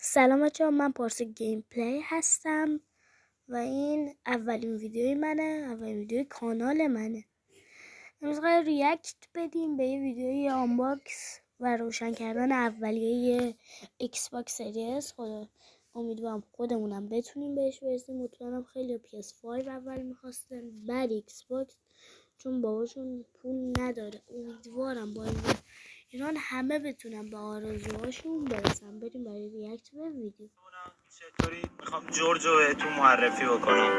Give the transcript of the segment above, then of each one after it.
سلام بچه‌ها، من پارسا گیم پلی هستم و این اولین ویدیوی منه، اولین ویدیوی کانال منه. امروز قرار ریاکت بدیم به یه ویدیوی آنباکس و روشن کردن اولیه ایکس باکس سریس. خدا امیدوارم خودمونم بتونیم بهش برسیم. مطمئنم خیلی PS5 اول میخواستن، بعد ایکس باکس، چون باباشون پول نداره. امیدوارم با ایران همه بتونن به آرزوهاشون برسن. بریم برای ریاکت به ویدیو. چطوری؟ میخوام جورجو بهتون معرفی بکنم.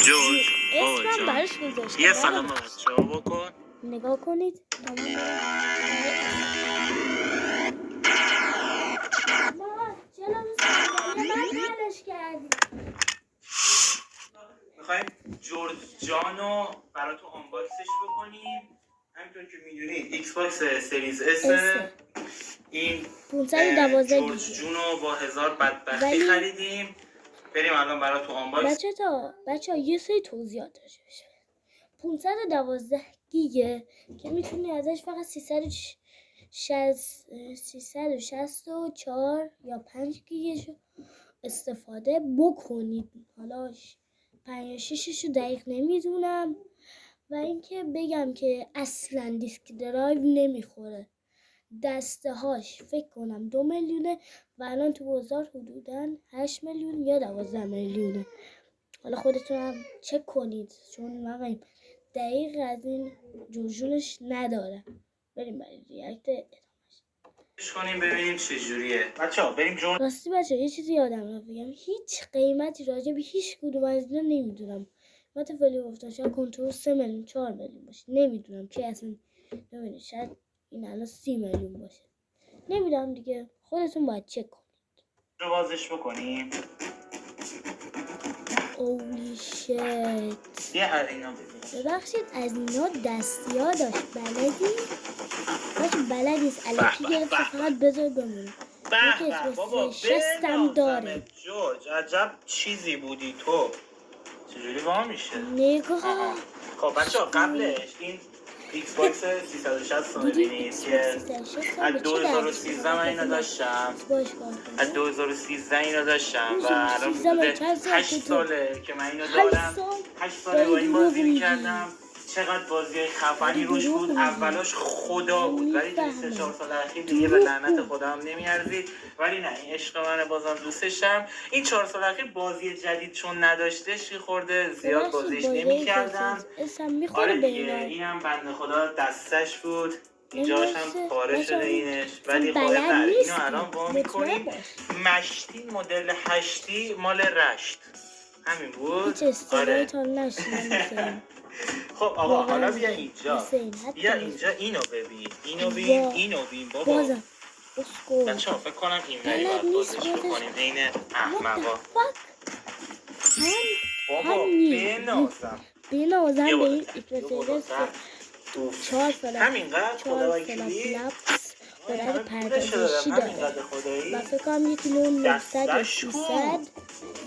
جورج اسمم براش گذاشته. یه سلام به بچه‌ها بکن. نگاه کنید. میخوایم جورج جانو براتون آنباکسش بکنیم. همینطور که میدونید ایکس باکس سریز اس این 512 جورج جونو با 1000 بدبختی خریدیم. بریم الان براتون آنباکس. بچه ها یه سری توضیحات داشته باشه. 512 گیگه که میتونی ازش فقط 364 یا 5 گیگش استفاده بکنید. حالا 5 6 رو دقیق نمیدونم. و اینکه بگم که اصلا دیسک درایو نمیخوره. دسته هاش فکر کنم 2 میلیونه و الان تو بازار حدودا 8 میلیون یا 12 میلیونه. حالا خودتون هم چک کنید چون من دقیق از این جوجونش نداره. بریم برای ریاکت ادامهش کنیم ببینیم چه جوریه. بچه‌ها بریم راستی یه چیزی یادم رفت بگم، هیچ قیمتی راجع به هیچ کدوم از اینا نمیدونم. قیمت ولی گفتم شاید کنترل 3 میلیون 4 میلیون باشه، نمیدونم که اصلا نمیدونم. شاید این الان 30 میلیون باشه، نمیدونم دیگه. خودتون باید چک کنید. رو بازش بکنیم. اولی شت. یه اینا ببخشید از اینا دستیار داشت بلدی؟ باش بلد نیست الکی گرفت فقط بذار بمونه. به بابا شستم داره. جورج عجب چیزی بودی تو. چجوری وا میشه؟ نگاه. خب بچه‌ها قبلش این ایکس باکس 360 رو ببینید که از 2013 من اینو داشتم. از 2013 اینو داشتم و الان حدود 8 ساله که من اینو دارم. 8 ساله با این بازی میکردم. چقدر بازی خفنی روش بود. اولاش خدا بود ولی تو 3-4 سال اخیر دیگه به لعنت خدا هم نمیارزید. ولی نه این عشق منه، بازم دوستشم. این 4 سال اخیر بازی جدید چون نداشتش خورده زیاد بازیش نمیکردم. آره دیگه اینم بنده خدا دستش بود، اینجاش هم پاره شده اینش، ولی خب نره. اینو الان وا میکنیم. مشتی مدل 8 مال رشت همین بود. آره. خب آقا حالا بیا اینجا، بیا اینجا اینو ببین، اینو ببین بابا. بچه‌ها فکر کنم این وری باید بازش بکنیم عین احمقا. بابا بنازم به این ایپرسیرس 4 سال همینقدر خدا وکیلی خودت پردازشی داره و فکر کنم 1 کیلو 900 یا 300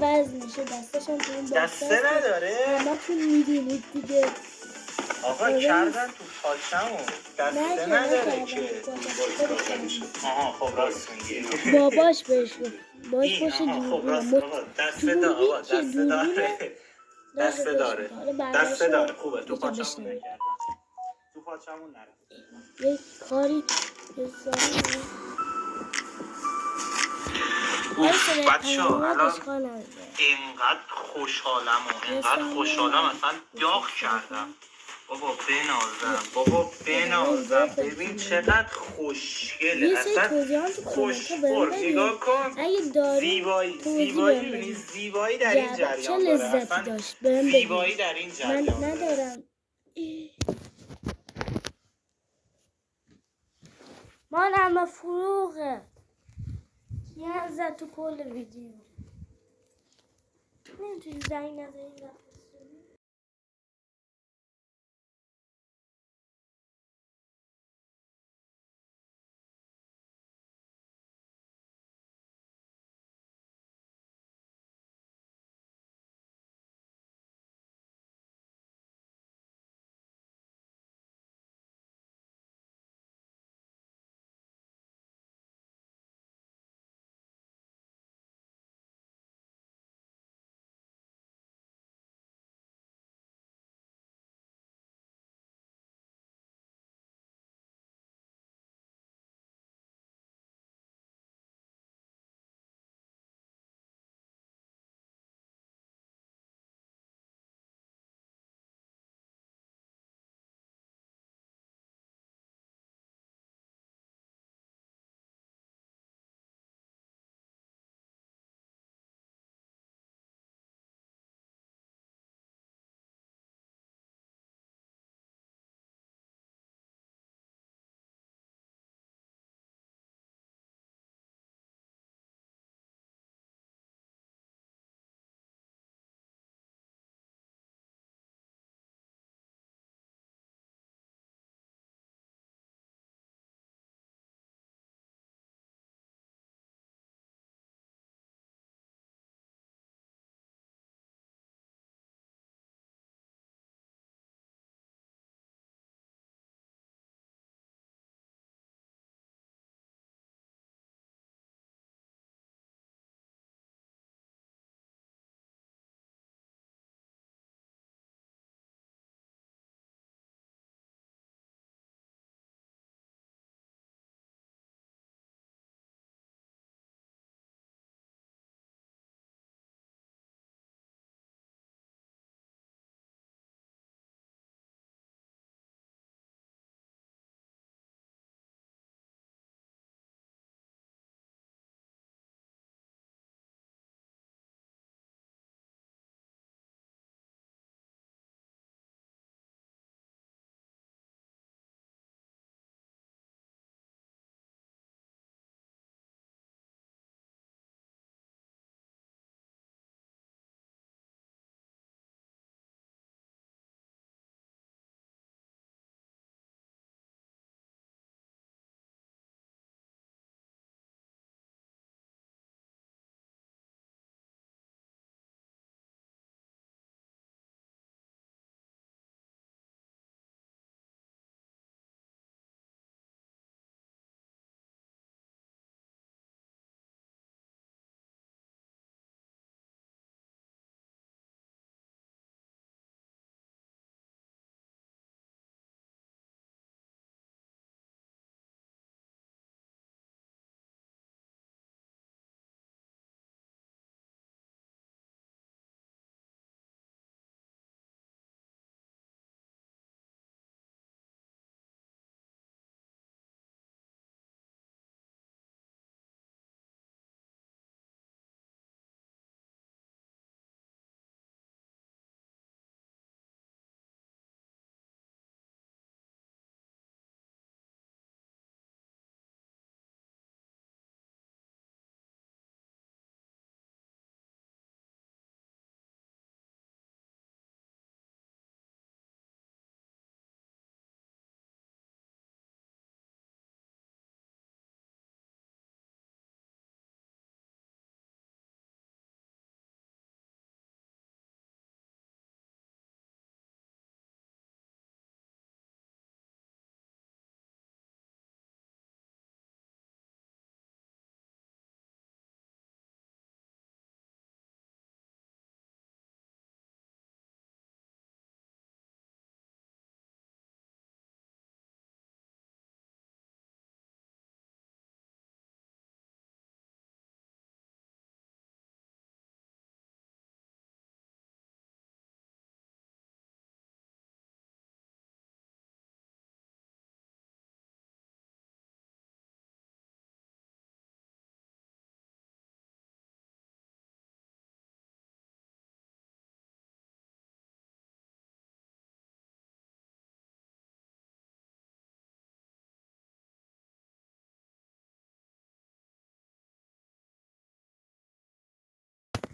وزنشه. دستش هم تو این دسته نداره؟ همتون میدونید دیگه. آقا کردن تو پاچمون دسته نداره که. آها خب راست میگی. باباش بهش گفت باش باشه خب راست آقا دسته داره. آقا دسته داره خوبه. تو پاچمون نکردن، تو پاچمون نره. یه کاری بچه‌ها الان اینقدر خوشحالم اصلا داغ کردم. بابا بنازم ببین چقدر خوشگله. اصلا خوشبور نگاه کن. زیبایی ببینی، زیبایی در این جریان داره. اصلا زیبایی در این جریان داره. من ندارم. مال همه فروغه. یه زد تو کل ویدیو. نمیتونی زنگ نزنی.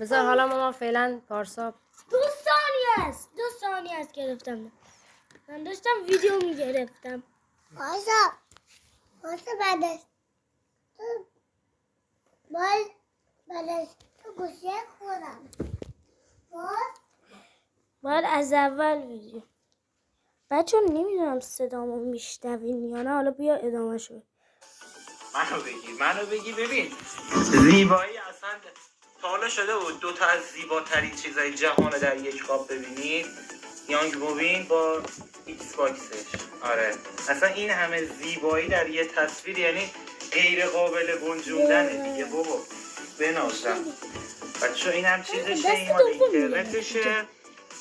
بذار حالا ما فعلا پارسا 2 ثانیه است گرفتم. من داشتم ویدیو میگرفتم. پارسا بعدش تو گوشی خودم باید از اول ویدیو. بچه نمیدونم صدامو میشنوین یا نه. حالا بیا ادامه شو. منو بگی ببین زیبایی اصلا تا حالا شده بود 2 تا از زیباترین چیزای جهان در یک قاب ببینید. یانگ موبین با ایکس باکسش. آره اصلا این همه زیبایی در یه تصویر یعنی غیر قابل گنجوندنه دیگه بابا. بنازم بچه این هم چیزشه، این مال اینترنتشه،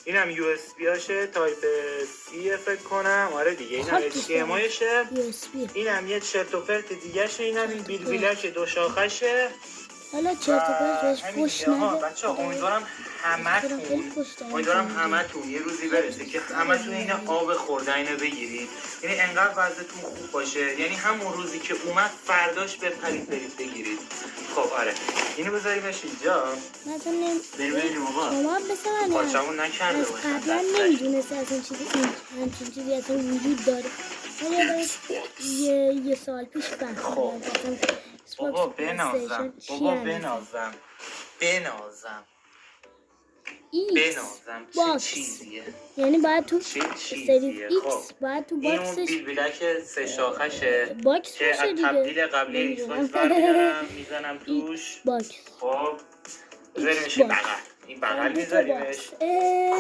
این هم یو اس بی هاشه تایپ سی فکر کنم. آره دیگه این هم اچ دی ام آی شه. این هم یه چرت و پرت دیگه شه. این هم این بیلبیلک 2 شاخشه. حالا چرت و پرت بهش فوش نده. بچه امیدوارم همتون یه روزی برسه که همتون این آب خوردن بگیرید. یعنی انقدر وضعتون خوب باشه یعنی همون روزی که اومد فرداش بپرید برید بگیرید. خب آره اینو بذاریمش اینجا. مثلا بریم آقا شما مثلا پاچمون نکرده از قبلا نمیدونسته از این چیزی اصلا وجود داره. یه سال پیش فهمیدم بابا بنازم چه چیزیه. یعنی باید تو سری ایکس باید تو این باکسش اون بیلبیلک 3 شاخشه باکس که باشه از دیگه. تبدیل قبلی ایکس باکس برمیدارم میزنم توش. باکس خب بذاریمش این بغل. این بغل میذاریمش.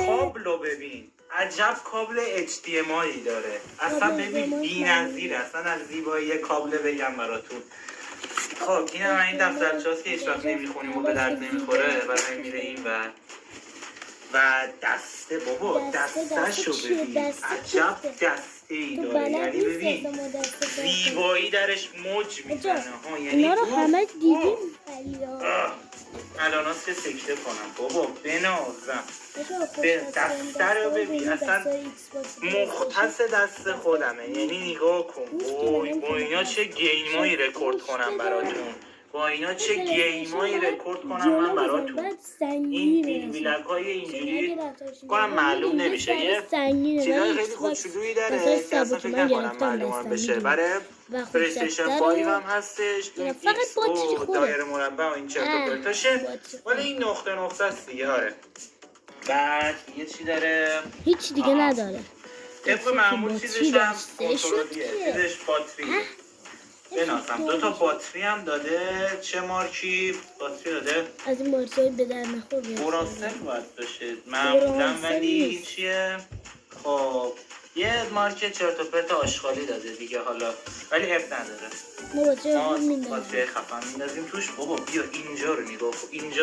کابلو ببین عجب کابل HDMI داره. اصلا ببین بی‌نظیره. اصلا از زیبایی کابل بگم براتون. خب این هم این دفترچه‌است که هیچ وقت نمیخونیم و به درد نمیخوره برای میره این و دسته بابا دسته‌شو ببین عجب دسته‌ای داره. یعنی ببین زیبایی درش موج میزنه ها. یعنی اینا رو همه دیدیم. الان که سکته کنم بابا بنازم. دسته رو ببین اصلا مختص دست خودمه. یعنی نگاه کن با اینا چه گیمایی رکورد کنم براتون. من براتون. این بیلبیلک های اینجوری کنم معلوم نمیشه. یه چیزای خیلی کوچولویی داره که اصلا فکر نکنم معلوم هم بشه. برای پلیستیشن 5 هم هستش. این ایکس و دایر مربع و این چرت و پرتاشه. ولی این نقطه است دیگه. آره بعد یه چی داره هیچ دیگه نداره. طبق معمول چیزش هم کنترلیه. چیزش باتری بنازم. 2 تا باتری هم داده. چه مارکی باتری داده؟ از این مارکای به در نخور براسل باید باشه معمولا. ولی چیه؟ خب یه مارک چرت و پرت آشغالی داده دیگه حالا. ولی اب نداره. ما باتری خفن میندازیم توش. بابا بیا اینجا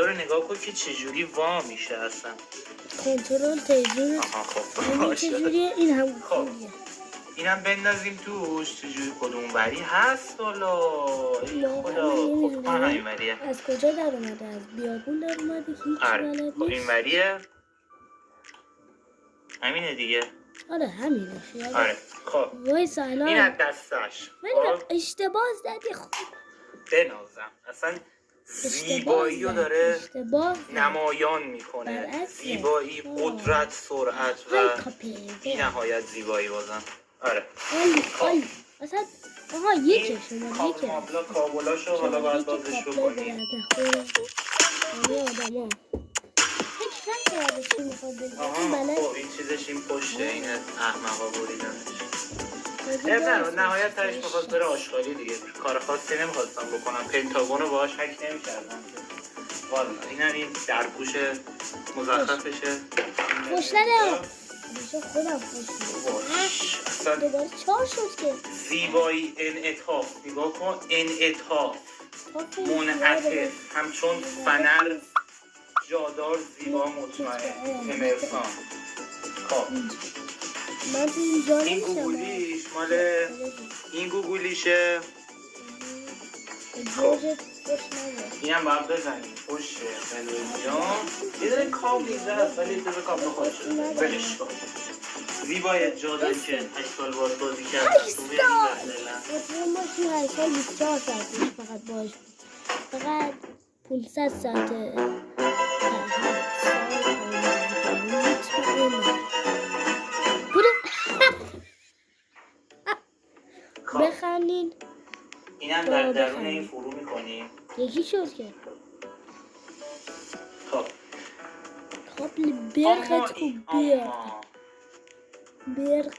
رو نگاه کن که چجوری وا میشه اصلا. کنترل تیزون. خب چجوریه این هم خوبیه. اینم بندازیم توش. چجوری کدوم وری هست حالا خدا. خب همین وریه. از کجا در اومده؟ از بیابون در اومده. هیچ بلد نیست. خب این وریه. همینه دیگه. آره همینه. آره خب وایسا الان این از دستش. ولی اشتباه زدی. خب بنازم اصلا زیبایی رو داره نمایان میکنه. زیبایی قدرت سرعت و بی نهایت زیبایی بازم. آره اصلا آها یکه شما یکه کابلاشو حالا باید بازش بکنیم. فکر نکرده چی میخواد بگه. خب این چیزش این پشته اینه احمقا بریدنش. نهایت ترش میخواست بره آشغالی دیگه. کار خاصی نمیخواستم بکنم. پنتاگون رو باهاش حک نمیکردم والا. این هم این درپوش مزخرفشه. خوش نده خودم خوش نده. دوباره 4 شد که زیبایی انعطاف. نگاه کن انعطاف منعطف همچون فنر جادار زیبا مطمئن امرسان. خب من تو اینجا این گوگولیش مال این گوگولیشه. خب این هم باید بزنیم پشت تلویزیون. یه داره کابلی زد ولی تو کابل خودش بلش کن. زیبای جاداری که 8 سال باید بازی کردن. 8 سال 24 ساعت فقط باش. فقط 500 ساعته. خب بخندین. اینم در درون این فرو میکنیم. یکی شد که خب کابل برقت کو برق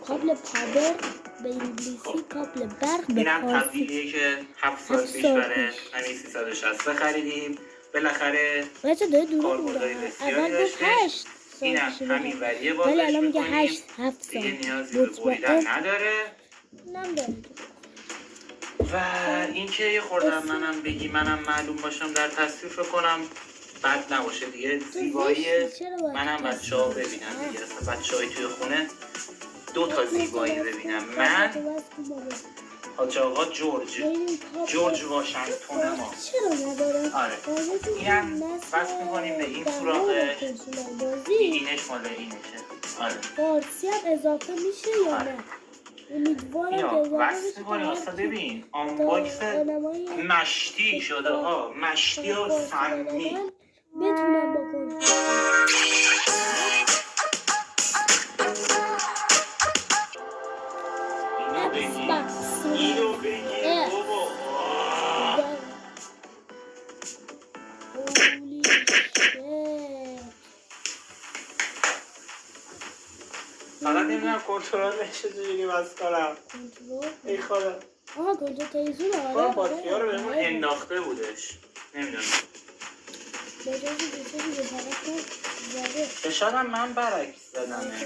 کابل پاور به انگلیسی، کابل برق به اینم فارسی. تبدیلیه که 7 سال پیش برای همین 360 خریدیم. بالاخره بچه داره دروغ میگه. کاربردهای بسیاری اول گفت داشته. 8 سال اینم پیش همین ولیه ولی بازش الان میگه میکنیم. 7 سال. دیگه نیازی به بریدن نداره. نمیداره. و اینکه یه خورده منم بگی منم معلوم باشم در تصویر فکر کنم بد نباشه دیگه. زیبایی منم بچه ها ببینم دیگه. اصلا بچه های توی خونه 2 تا زیبایی ببینم. من حاج آقا جورج واشنگتن ما. چرا نداره؟ آره اینم بس میکنیم به این سوراخش. اینش مال اینشه. آره فارسی هم اضافه میشه یا نه؟ امیدوارم که اضافه بس بشه. میکنیم اصلا ببین آنباکس مشتی شده ها. مشتی و سمی بتونم با اینو بگیر بابا. فقط نمیدونم کنترلش چجوری بس کنم. ای خدا. آها کنترل تلویزیون کنم باتری ها رو بهمون انداخته بودش. نمیدونم شاید هم من برعکس زدمش.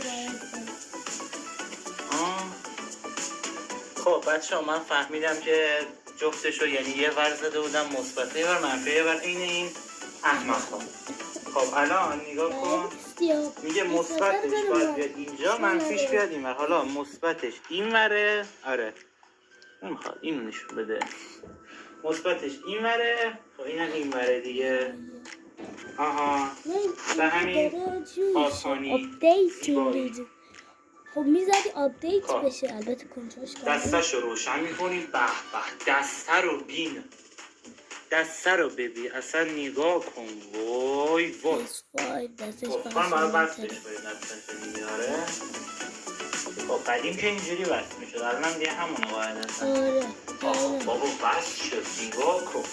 خب بچه ها من فهمیدم که جفتشو یعنی یه ور زده بودم مثبت یه ور منفی یه ور این احمق ها. خب الان نگاه کن میگه مثبتش باید بیاد اینجا منفیش بیاد این ور. حالا مثبتش این وره. آره نمیخواد اینو نشون بده. مثبتش این وره. خب اینم این وره دیگه. آها به همین آسانی زیبایی. خب میزدی آپدیت بشه. البته کنترلش کنم. دستش رو روشن میکنیم. به به دسته رو بین. دسته رو ببین اصلا نگاه کن. وای وای دستش من باید بستش باید دستش میاره. خب قدیم که اینجوری بست میشد. الان هم دیگه همونه باید اصلا. آره بابا بست شد نگاه کن.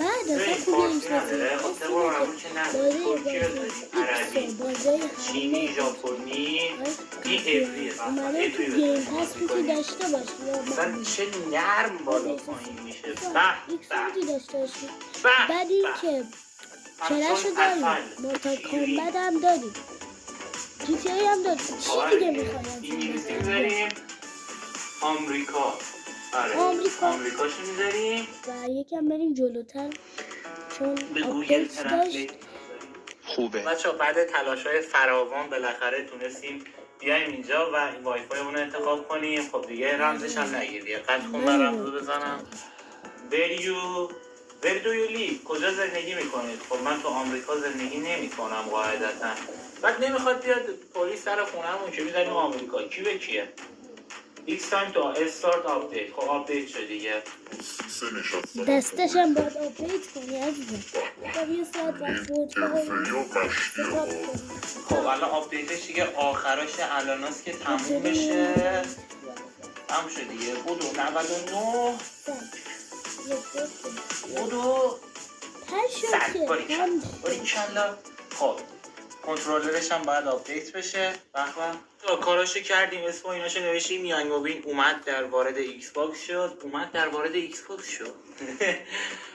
بعد اصلا فارسی نداره. خب طبق معمول که نداره. ترکی رو داریم. عربی چینی ژاپنی این عبریه. اومده تو گیم پس میتونی داشته باشی. اصلا چه نرم بالا پایین میشه. ایکس میتونی داشته باشی. بعد این که چراشو داریم. مورتال کامبت هم داریم. جی تی ای هم داریم. چی دیگه میخوایم؟ انگلیسی میذاریم. آمریکا. آره آمریکاشو میذاریم. و یکم بریم جلوتر چون به گوگل ترنسلیت خوبه. بچه بعد تلاش های فراوان بالاخره تونستیم بیایم اینجا و این وای فای اون رو انتخاب کنیم. خب دیگه رمزش هم نگیری. قد کن من رمز رو بزنم. Where do you live؟ کجا زندگی میکنید؟ خب من تو آمریکا زندگی نمی کنم قاعدتا. بعد نمیخواد بیاد پلیس سر خونه‌مون که میذاریم آمریکا. کی به کیه؟ It's time to start update. خب آپدیت شد دیگه. دستش هم باید آپدیت کنی عزیزم. خب یه ساعت خب الان آپدیتش دیگه آخراش الاناست که تموم بشه. تموم شد دیگه. بودو 99 بودو صد باریکلا. خب کنترلرش هم باید آپدیت بشه. بخواه کاراشو کردیم. اسم و ایناشو نوشتیم. میانگ موبین اومد در وارد ایکس باکس شد.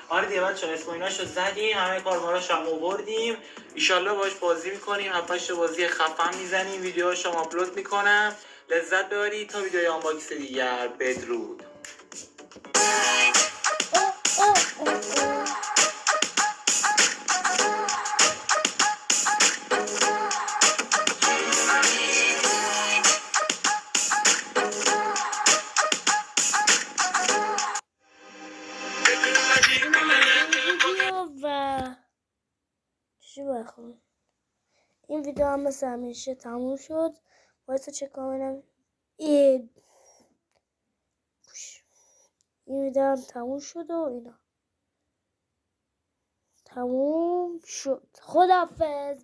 آره دیگه بچه اسم و ایناشو زدیم. همه کارباراش هم آوردیم. ایشالله باش بازی میکنیم. 7-8 بازی خفن میزنیم. ویدیوهاشو آپلود میکنم. لذت ببرید تا ویدیوی آنباکس دیگر. بدرود. این ویدیو هم مثل همیشه تموم شد. وایسا چک کنم. این ویدیو هم تموم شد و اینا تموم شد. خداحافظ.